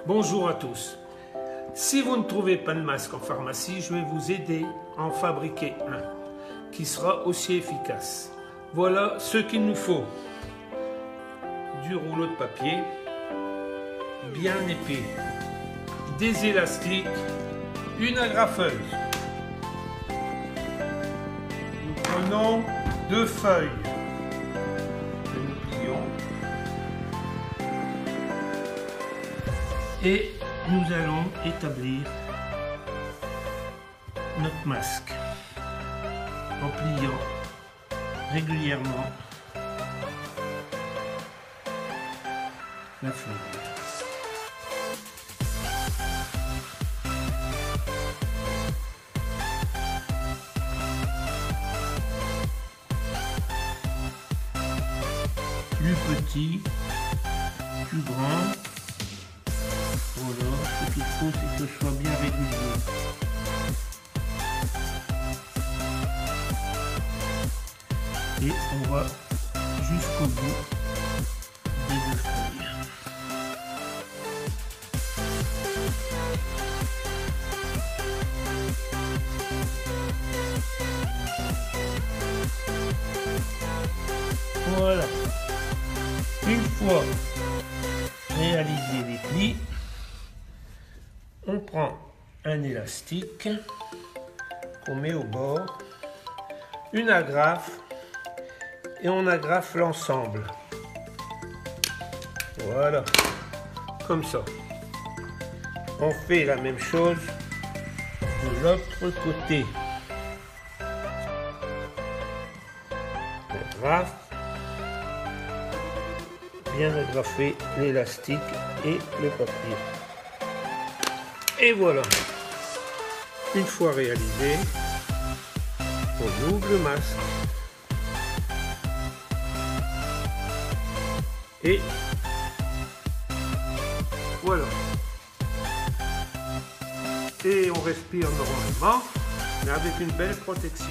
Bonjour à tous. Si vous ne trouvez pas de masque en pharmacie, je vais vous aider à en fabriquer un qui sera aussi efficace. Voilà ce qu'il nous faut. Du rouleau de papier bien épais, des élastiques, une agrafeuse. Nous prenons 2 feuilles que nous plions et nous allons établir notre masque en pliant régulièrement la feuille. Plus petit, plus grand. Voilà, ce qu'il faut, c'est que ce soit bien régulier. Et on va jusqu'au bout des 2 feuilles. Voilà. Une fois réalisé les plis, on prend un élastique qu'on met au bord, une agrafe et on agrafe l'ensemble. Voilà, comme ça. On fait la même chose de l'autre côté. Agrafe, bien agrafer l'élastique et le papier. Et voilà. Une fois réalisé, on ouvre le masque et voilà. Et on respire normalement, mais avec une belle protection.